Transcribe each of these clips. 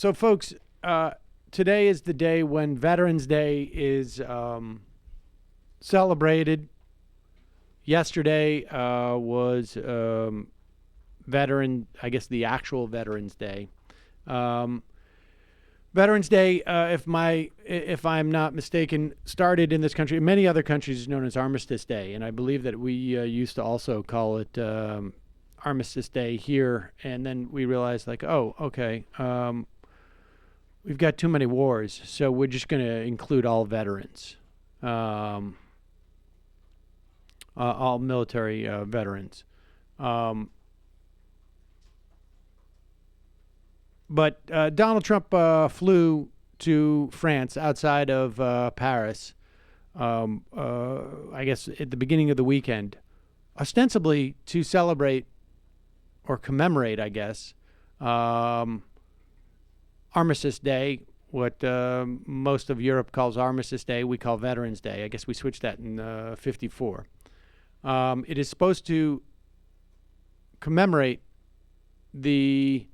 So folks, today is the day when Veterans Day is celebrated. Yesterday was the actual Veterans Day. Veterans Day, if I'm not mistaken, started in this country. In many other countries, is known as Armistice Day, and I believe that we used to also call it Armistice Day here. And then we realized, like, oh, okay, we've got too many wars, so we're just going to include all veterans, all military veterans. But Donald Trump flew to France outside of Paris, I guess at the beginning of the weekend, ostensibly to celebrate or commemorate, I guess, Armistice Day, what most of Europe calls Armistice Day, we call Veterans Day. I guess we switched that in 1954. It is supposed to commemorate the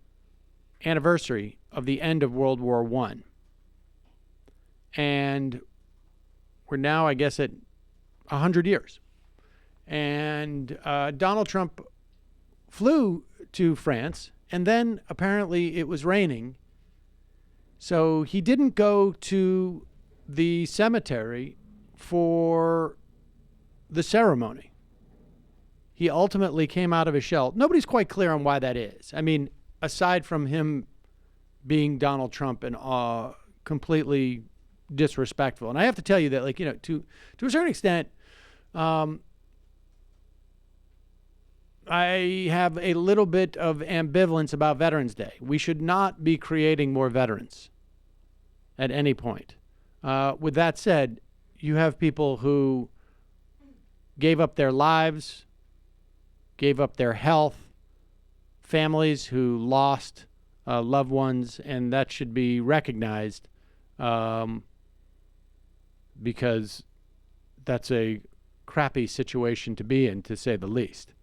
anniversary of the end of World War I. And we're now, I guess, at 100 years. And Donald Trump flew to France, and then apparently it was raining. So he didn't go to the cemetery for the ceremony. He ultimately came out of his shell. Nobody's quite clear on why that is. I mean, aside from him being Donald Trump and completely disrespectful. And I have to tell you that, like, you know, to a certain extent, I have a little bit of ambivalence about Veterans Day. We should not be creating more veterans at any point. With that said, you have people who gave up their lives, gave up their health, families who lost loved ones, and that should be recognized because that's a crappy situation to be in, to say the least.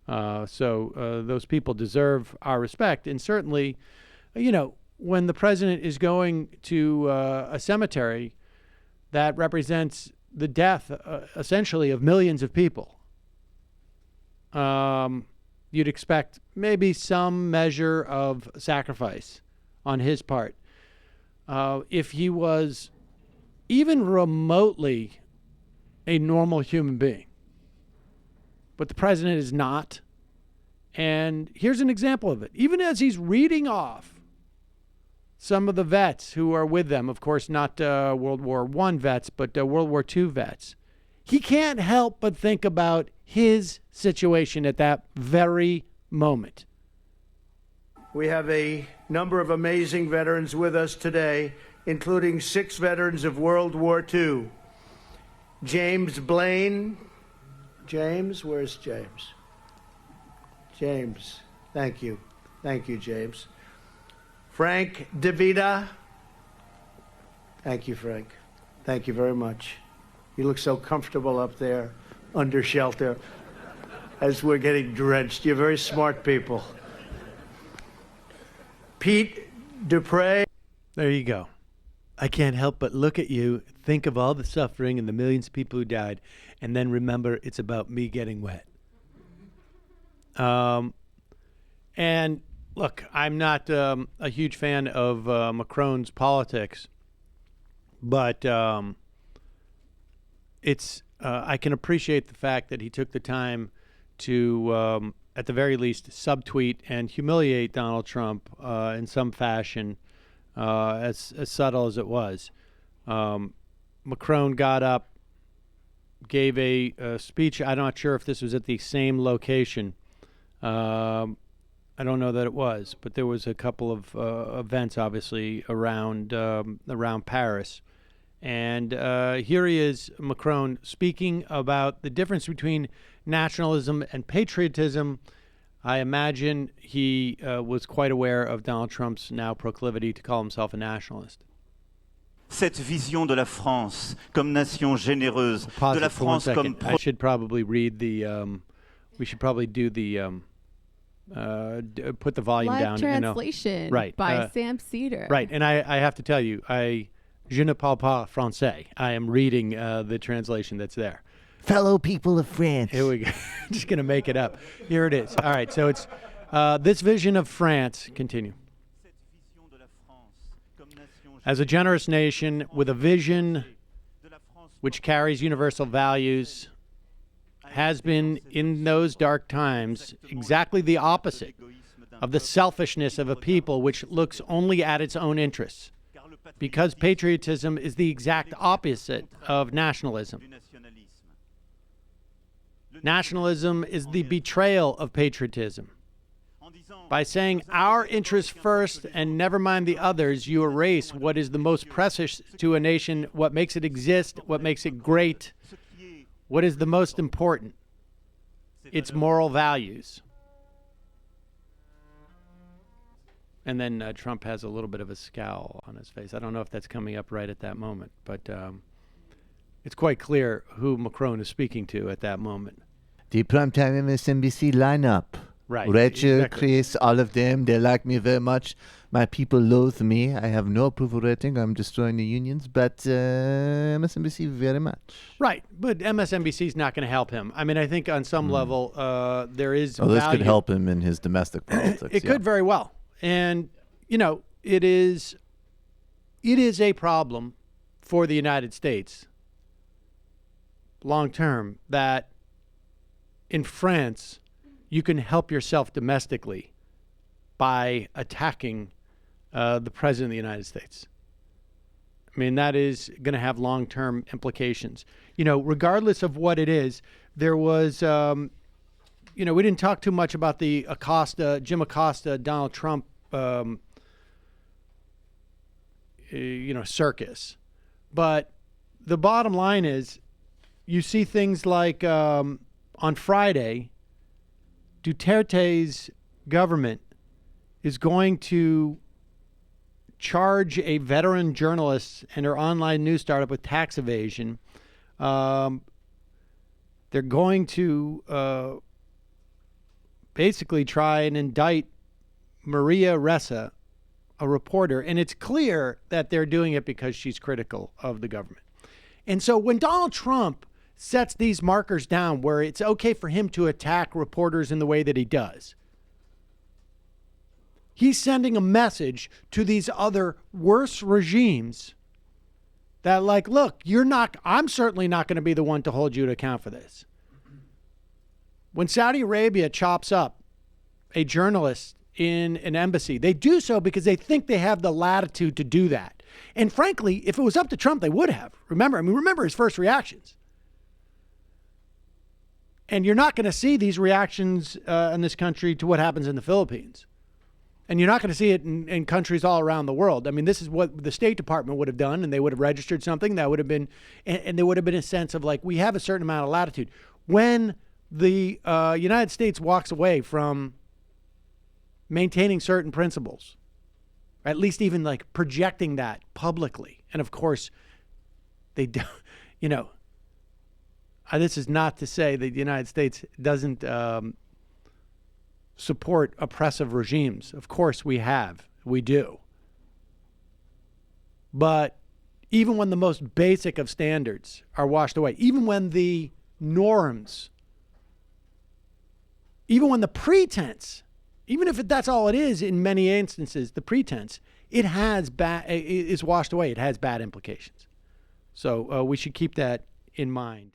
So those people deserve our respect. And certainly, you know, when the president is going to a cemetery that represents the death, essentially, of millions of people, you'd expect maybe some measure of sacrifice on his part. If he was even remotely a normal human being. But the president is not. And here's an example of it. Even as he's reading off some of the vets who are with them, of course, not World War I vets, but World War II vets, he can't help but think about his situation at that very moment. We have a number of amazing veterans with us today, including 6 veterans of World War II. James Blaine. James, where's James? James, thank you. Thank you, James. Frank DeVita. Thank you, Frank. Thank you very much. You look so comfortable up there under shelter as we're getting drenched. You're very smart people. Pete Dupre. There you go. I can't help but look at you, think of all the suffering and the millions of people who died, and then remember it's about me getting wet. And look, I'm not a huge fan of Macron's politics, but it's I can appreciate the fact that he took the time to, at the very least, subtweet and humiliate Donald Trump in some fashion, as subtle as it was. Macron got up, gave a speech. I'm not sure if this was at the same location. I don't know that it was, but there was a couple of events, obviously, around Paris. And here he is, Macron, speaking about the difference between nationalism and patriotism. I imagine he was quite aware of Donald Trump's now proclivity to call himself a nationalist. Cette vision de la France comme nation généreuse, de la France comme... I should probably read the... we should probably do the put the volume Live down. translation Right, by Sam Seder. Right, and I have to tell you, je ne parle pas français. I am reading the translation that's there. Fellow people of France. Here we go. I'm just going to make it up. Here it is. All right, so it's this vision of France. Continue. As a generous nation with a vision which carries universal values, has been in those dark times exactly the opposite of the selfishness of a people which looks only at its own interests, because patriotism is the exact opposite of nationalism. Nationalism is the betrayal of patriotism. By saying our interests first and never mind the others, you erase what is the most precious to a nation, what makes it exist, what makes it great, what is the most important, its moral values. And then Trump has a little bit of a scowl on his face. I don't know if that's coming up right at that moment, but it's quite clear who Macron is speaking to at that moment. The primetime MSNBC lineup. Right. Rachel, exactly. Chris, all of them, they like me very much. My people loathe me. I have no approval rating. I'm destroying the unions, but MSNBC very much. Right, but MSNBC is not going to help him. I mean, I think on some level there is Oh, this value. could help him in his domestic politics. It could very well. And, you know, it is a problem for the United States long term that in France you can help yourself domestically by attacking the President of the United States. I mean, that is going to have long-term implications. You know, regardless of what it is, there was, you know, we didn't talk too much about the Jim Acosta, Donald Trump, you know, circus. But the bottom line is you see things like on Friday, Duterte's government is going to charge a veteran journalist and her online news startup with tax evasion. They're going to basically try and indict Maria Ressa, a reporter, and it's clear that they're doing it because she's critical of the government. And so when Donald Trump sets these markers down where it's okay for him to attack reporters in the way that he does, he's sending a message to these other worse regimes that, like, look, I'm certainly not going to be the one to hold you to account for this. When Saudi Arabia chops up a journalist in an embassy, they do so because they think they have the latitude to do that. And frankly, if it was up to Trump, they would have. Remember his first reactions. And you're not going to see these reactions in this country to what happens in the Philippines. And you're not going to see it in countries all around the world. I mean, this is what the State Department would have done, and they would have registered something that would have been, and there would have been a sense of, like, we have a certain amount of latitude. When the United States walks away from maintaining certain principles, or at least even like projecting that publicly, and of course, they do, you know, this is not to say that the United States doesn't support oppressive regimes. Of course we do. But even when the most basic of standards are washed away, even when the norms, even when the pretense, even if that's all it is in many instances, the pretense, it is washed away. It has bad implications. So we should keep that in mind.